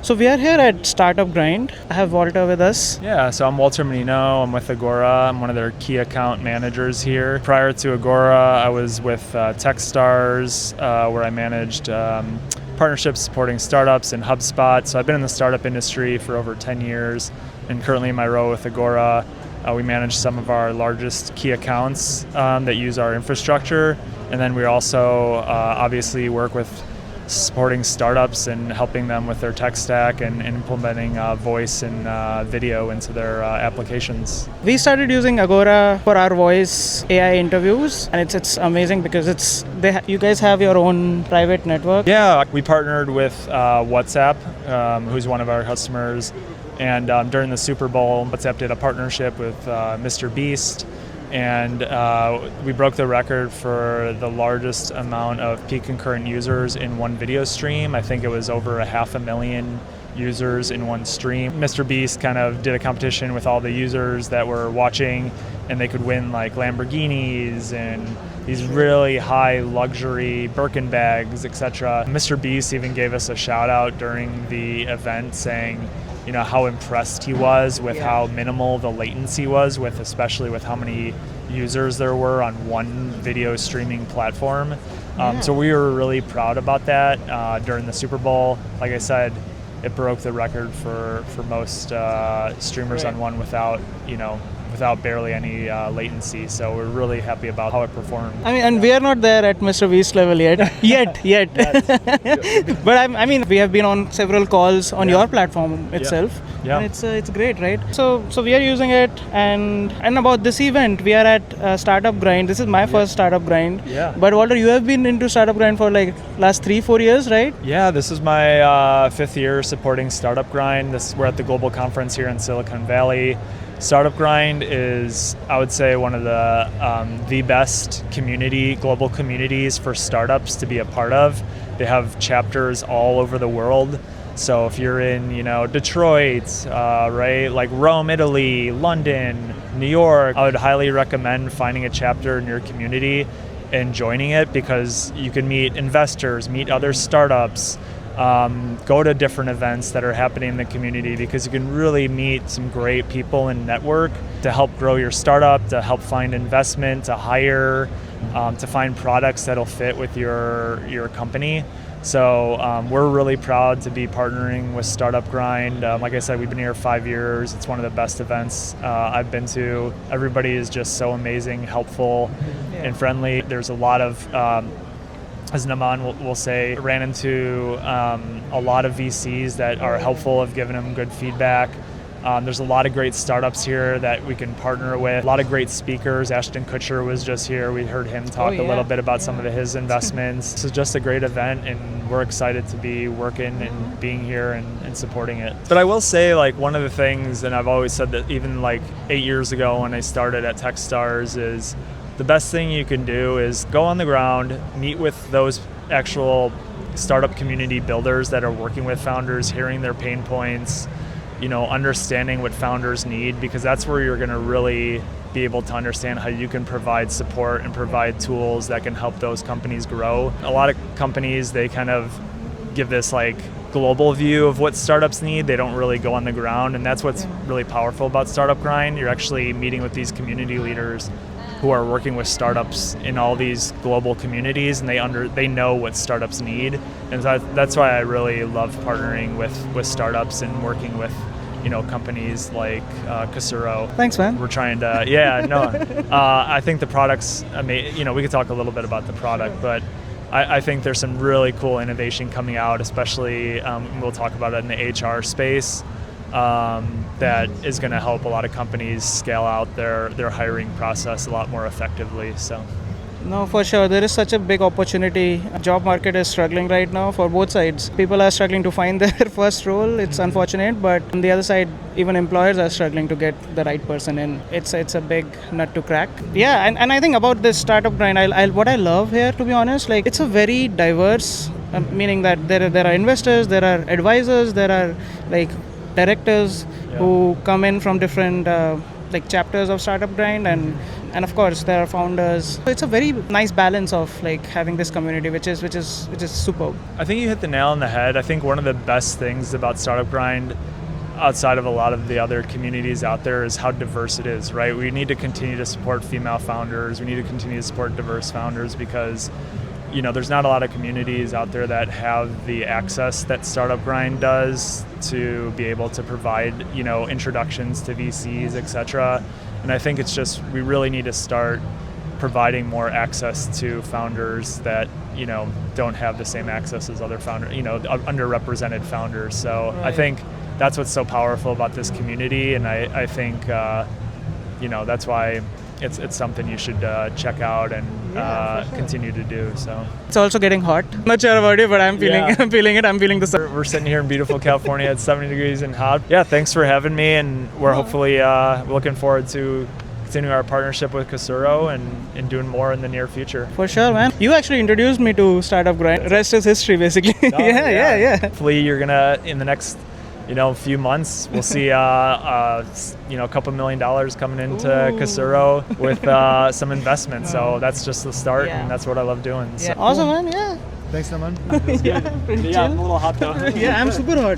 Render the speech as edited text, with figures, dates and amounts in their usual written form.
So we are here at Startup Grind. I have Walter with us. Yeah, so I'm Walter Menino. I'm with Agora. I'm one of their key account managers here. Prior to Agora, I was with Techstars, where I managed partnerships supporting startups and HubSpot. So I've been in the startup industry for over 10 years, and currently in my role with Agora, we manage some of our largest key accounts that use our infrastructure, and then we also obviously work with supporting startups and helping them with their tech stack and implementing voice and video into their applications. We started using Agora for our voice AI interviews, and it's amazing because you guys have your own private network. Yeah, we partnered with WhatsApp, who's one of our customers, and during the Super Bowl, WhatsApp did a partnership with Mr. Beast. And we broke the record for the largest amount of peak concurrent users in one video stream. I think it was over 500,000 users in one stream. Mr. Beast kind of did a competition with all the users that were watching, and they could win like Lamborghinis and these really high luxury Birkin bags, etc. Mr. Beast even gave us a shout out during the event saying, you know, how impressed he was with how minimal the latency was, especially with how many users there were on one video streaming platform. So we were really proud about that during the Super Bowl. Like I said, it broke the record for most streamers on one without barely any latency. So we're really happy about how it performed. I mean, and we are not there at Mr. Beast level yet. yet. But we have been on several calls on your platform itself. Yeah. And it's great, right? So we are using it, and about this event, we are at Startup Grind. This is my first Startup Grind. Yeah. But Walter, you have been into Startup Grind for like last 3-4 years, right? Yeah, this is my fifth year supporting Startup Grind. We're at the global conference here in Silicon Valley. Startup Grind is, I would say, one of the best global communities for startups to be a part of. They have chapters all over the world. So if you're in, Detroit, right, like Rome, Italy, London, New York, I would highly recommend finding a chapter in your community and joining it, because you can meet investors, meet other startups, go to different events that are happening in the community, because you can really meet some great people and network to help grow your startup, to help find investment, to hire, to find products that'll fit with your company. So we're really proud to be partnering with Startup Grind. Like I said, we've been here 5 years. It's one of the best events I've been to. Everybody is just so amazing, helpful, and friendly. There's a lot of as Naman will say, ran into a lot of VCs that are helpful, have given them good feedback. There's a lot of great startups here that we can partner with. A lot of great speakers. Ashton Kutcher was just here. We heard him talk a little bit about some of his investments. This is just a great event, and we're excited to be working and being here and supporting it. But I will say, like, one of the things, and I've always said that even like 8 years ago when I started at Techstars, is the best thing you can do is go on the ground, meet with those actual startup community builders that are working with founders, hearing their pain points, understanding what founders need, because that's where you're going to really be able to understand how you can provide support and provide tools that can help those companies grow. A lot of companies, they kind of give this like global view of what startups need. They don't really go on the ground, and that's what's really powerful about Startup Grind. You're actually meeting with these community leaders who are working with startups in all these global communities, and they know what startups need, and that's why I really love partnering with startups and working with companies like Casuro. Thanks, man. We're trying to I think the product's amazing. We could talk a little bit about the product, but I think there's some really cool innovation coming out, especially we'll talk about it in the HR space. That is going to help a lot of companies scale out their hiring process a lot more effectively. So, no, for sure, there is such a big opportunity. Job market is struggling right now for both sides. People are struggling to find their first role. It's unfortunate, but on the other side, even employers are struggling to get the right person in. It's a big nut to crack. Yeah, and I think about this Startup Grind, what I love here, to be honest, like, it's a very diverse, meaning that there are investors, there are advisors, there are like directors who come in from different like chapters of Startup Grind, and of course there are founders. So it's a very nice balance of like having this community, which is superb. I think you hit the nail on the head. I think one of the best things about Startup Grind, outside of a lot of the other communities out there, is how diverse it is, right? We need to continue to support female founders. We need to continue to support diverse founders because, you know, there's not a lot of communities out there that have the access that Startup Grind does to be able to provide, you know, introductions to VCs, etc. And I think it's just, we really need to start providing more access to founders that, you know, don't have the same access as other founders, you know, underrepresented founders. So I think that's what's so powerful about this community, and I think, you know, that's why it's something you should check out and continue to do. So It's also getting hot. Not sure about it, but I'm feeling Yeah. I'm feeling it. I'm feeling the sun. we're sitting here in beautiful California at 70 degrees and hot. Yeah, thanks for having me, and we're hopefully looking forward to continuing our partnership with Casuro and doing more in the near future. For sure, man. You actually introduced me to Startup Grind. Rest is history, basically. Yeah. Hopefully you're gonna, in the next, you know, few months, we'll see you know, a couple $1 million coming into Casuro with some investment. So that's just the start, and that's what I love doing. So. Awesome, man. Yeah. Thanks, man. Yeah, pretty chill. I'm a little hot though. Yeah, I'm super hot.